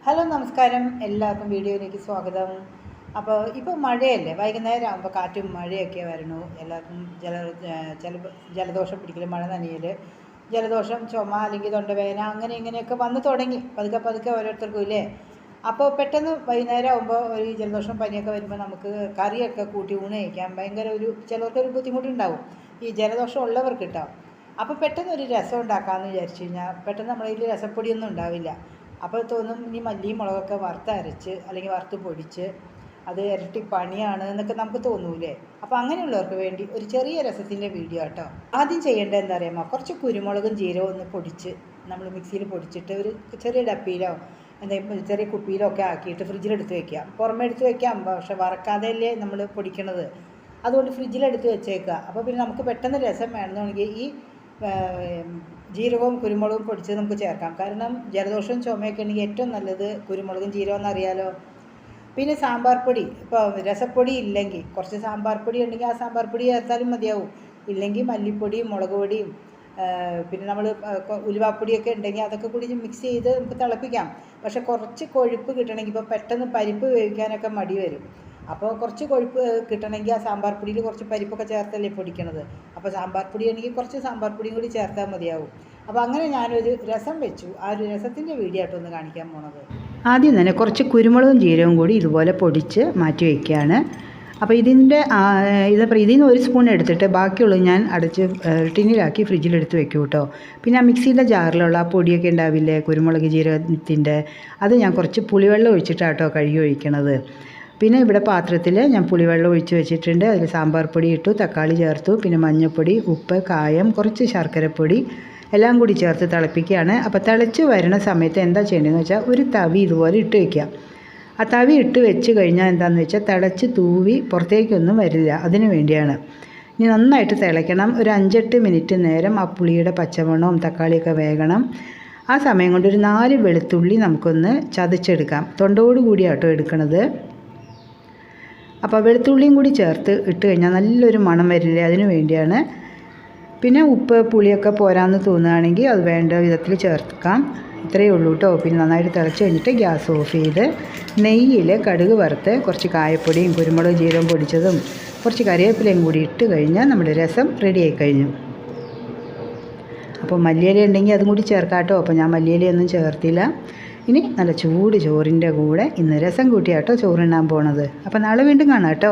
Hello നമസ്കാരം, എല്ലാവർക്കും വീഡിയോയിലേക്ക് സ്വാഗതം. അപ്പോൾ ഇപ്പോൾ മഴയല്ലേ, വൈകുന്നേരം ആകുമ്പോൾ കാറ്റും മഴയൊക്കെ വരണു. എല്ലാവർക്കും ജലദോഷം പിടിക്കൽ, മഴ നനയൽ, ജലദോഷം, ചുമ അല്ലെങ്കിൽ തൊണ്ടവേദന അങ്ങനെ ഇങ്ങനെയൊക്കെ വന്ന് തുടങ്ങി പതുക്കെ പതുക്കെ ഓരോരുത്തർക്കും ഇല്ലേ. അപ്പോൾ പെട്ടെന്ന് വൈകുന്നേരം ആകുമ്പോൾ ഒരു ജലദോഷം പനിയൊക്കെ വരുമ്പോൾ നമുക്ക് കറിയൊക്കെ കൂട്ടി ഊണ് കഴിക്കാൻ ഭയങ്കര ചിലർക്കൊരു ബുദ്ധിമുട്ടുണ്ടാവും, ഈ ജലദോഷം ഉള്ളവർക്ക് കിട്ടാം. അപ്പോൾ പെട്ടെന്ന് ഒരു രസം ഉണ്ടാക്കാമെന്ന് വിചാരിച്ചു കഴിഞ്ഞാൽ പെട്ടെന്ന് നമ്മളതിൽ രസപ്പൊടിയൊന്നും ഉണ്ടാവില്ല. അപ്പോൾ തോന്നും ഇനി മല്ലിയും മുളകൊക്കെ വറുത്തരച്ച് അല്ലെങ്കിൽ വറുത്ത് പൊടിച്ച് അത് ഇരട്ടി പണിയാണ് എന്നൊക്കെ നമുക്ക് തോന്നൂലേ. അപ്പോൾ അങ്ങനെയുള്ളവർക്ക് വേണ്ടി ഒരു ചെറിയ രസത്തിൻ്റെ വീഡിയോ കേട്ടോ. ആദ്യം ചെയ്യേണ്ടത് എന്താ അറിയാമോ, കുറച്ച് കുരുമുളകും ജീരകവും ഒന്ന് പൊടിച്ച് നമ്മൾ മിക്സിയിൽ പൊടിച്ചിട്ട് ഒരു ചെറിയ ഡപ്പിയിലോ എന്തെങ്കിലും ചെറിയ കുപ്പിയിലോ ഒക്കെ ആക്കിയിട്ട് ഫ്രിഡ്ജിലെടുത്ത് വയ്ക്കുക. പുറമെ എടുത്ത് വയ്ക്കാം, പക്ഷെ വറക്കാതെയല്ലേ നമ്മൾ പൊടിക്കണത്, അതുകൊണ്ട് ഫ്രിഡ്ജിലെടുത്ത് വെച്ചേക്കുക. അപ്പോൾ പിന്നെ നമുക്ക് പെട്ടെന്ന് രസം വേണമെന്നുണ്ടെങ്കിൽ ഈ ജീരകവും കുരുമുളകും പൊടിച്ച് നമുക്ക് ചേർക്കാം. കാരണം ജലദോഷവും ചുമയൊക്കെ ഉണ്ടെങ്കിൽ ഏറ്റവും നല്ലത് കുരുമുളകും ജീരകം എന്നറിയാലോ. പിന്നെ സാമ്പാർ പൊടി, ഇപ്പോൾ രസപ്പൊടി ഇല്ലെങ്കിൽ കുറച്ച് സാമ്പാർ പൊടി ഉണ്ടെങ്കിൽ ആ സാമ്പാർ പൊടി ചേർത്താലും മതിയാവും. ഇല്ലെങ്കിൽ മല്ലിപ്പൊടിയും മുളക് പൊടിയും പിന്നെ നമ്മൾ ഉലുവാപ്പൊടിയൊക്കെ ഉണ്ടെങ്കിൽ അതൊക്കെ കൂടി മിക്സ് ചെയ്ത് നമുക്ക് തിളപ്പിക്കാം. പക്ഷെ കുറച്ച് കൊഴുപ്പ് കിട്ടണമെങ്കിൽ ഇപ്പോൾ പെട്ടെന്ന് പരിപ്പ് വേവിക്കാനൊക്കെ മടി വരും. അപ്പോൾ കുറച്ച് കൊഴുപ്പ് കിട്ടണമെങ്കിൽ ആ സാമ്പാർ പൊടിയിൽ കുറച്ച് പരിപ്പൊക്കെ ചേർത്തല്ലേ പൊടിക്കണത്. അപ്പോൾ സാമ്പാർ പൊടി ആണെങ്കിൽ കുറച്ച് സാമ്പാർ പൊടിയും കൂടി ചേർത്താൽ മതിയാവും. അപ്പോൾ അങ്ങനെ ഞാനൊരു രസം വെച്ചു. ആ ഒരു രസത്തിൻ്റെ വീഡിയോ ആയിട്ട് ഒന്ന് കാണിക്കാൻ പോണത്. ആദ്യം തന്നെ കുറച്ച് കുരുമുളകും ജീരകവും കൂടി ഇതുപോലെ പൊടിച്ച് മാറ്റി വയ്ക്കുകയാണ്. അപ്പോൾ ഇതിൽ നിന്ന് ഒരു സ്പൂൺ എടുത്തിട്ട് ബാക്കിയുള്ളത് ഞാൻ അടച്ച് ടിന്നിലാക്കി ഫ്രിഡ്ജിലെടുത്ത് വെക്കും കേട്ടോ. പിന്നെ ആ മിക്സിയുടെ ജാറിലുള്ള ആ പൊടിയൊക്കെ ഉണ്ടാവില്ലേ, കുരുമുളക് ജീരകത്തിൻ്റെ, അത് ഞാൻ കുറച്ച് പുളിവെള്ളം ഒഴിച്ചിട്ടാണ് കേട്ടോ കഴുകി ഒഴിക്കണത്. പിന്നെ ഇവിടെ പാത്രത്തിൽ ഞാൻ പുളിവെള്ളം ഒഴിച്ച് വെച്ചിട്ടുണ്ട്. അതിൽ സാമ്പാർ പൊടി ഇട്ടു, തക്കാളി ചേർത്തു, പിന്നെ മഞ്ഞൾപ്പൊടി, ഉപ്പ്, കായം, കുറച്ച് ശർക്കരപ്പൊടി എല്ലാം കൂടി ചേർത്ത് തിളപ്പിക്കുകയാണ്. അപ്പോൾ തിളച്ച് വരുന്ന സമയത്ത് എന്താ ചെയ്യേണ്ടതെന്ന് വെച്ചാൽ ഒരു തവി ഇതുപോലെ ഇട്ട് വയ്ക്കുക. ആ തവി ഇട്ട് വെച്ച് കഴിഞ്ഞാൽ എന്താണെന്ന് വെച്ചാൽ തിളച്ച് തൂവി പുറത്തേക്കൊന്നും വരില്ല, അതിന് വേണ്ടിയാണ്. ഇനി നന്നായിട്ട് തിളയ്ക്കണം. ഒരു 5-8 മിനിറ്റ് നേരം ആ പുളിയുടെ പച്ചമണവും തക്കാളിയൊക്കെ വേകണം. ആ സമയം കൊണ്ട് ഒരു 4 വെളുത്തുള്ളി നമുക്കൊന്ന് ചതച്ചെടുക്കാം. തൊണ്ടോട് കൂടിയാട്ടോ എടുക്കണത്. അപ്പോൾ വെളുത്തുള്ളിയും കൂടി ചേർത്ത് ഇട്ട് കഴിഞ്ഞാൽ നല്ലൊരു മണം വരില്ലേ, അതിന് വേണ്ടിയാണ്. പിന്നെ ഉപ്പ് പുളിയൊക്കെ പോരാന്ന് തോന്നുകയാണെങ്കിൽ അത് വേണ്ട വിധത്തിൽ ചേർക്കാം. ഇത്രയേ ഉള്ളൂ കേട്ടോ. പിന്നെ നന്നായിട്ട് തിളച്ച് കഴിഞ്ഞിട്ട് ഗ്യാസ് ഓഫ് ചെയ്ത് നെയ്യിൽ കടുക് വറുത്ത് കുറച്ച് കായപ്പൊടിയും കുരുമുളക് ജീരകം പൊടിച്ചതും കുറച്ച് കറിവേപ്പിലയും കൂടി ഇട്ട് കഴിഞ്ഞാൽ നമ്മുടെ രസം റെഡിയായി കഴിഞ്ഞു. അപ്പോൾ മല്ലിയില ഉണ്ടെങ്കിൽ അതും കൂടി ചേർക്കാം കേട്ടോ. അപ്പോൾ ഞാൻ മല്ലിയിലയൊന്നും ചേർത്തില്ല. ഇനി നല്ല ചൂട് ചോറിൻ്റെ കൂടെ ഇന്ന് രസം കൂട്ടിയാട്ടോ ചോറുണ്ണാൻ പോണത്. അപ്പോൾ നാളെ വീണ്ടും കാണാം കേട്ടോ.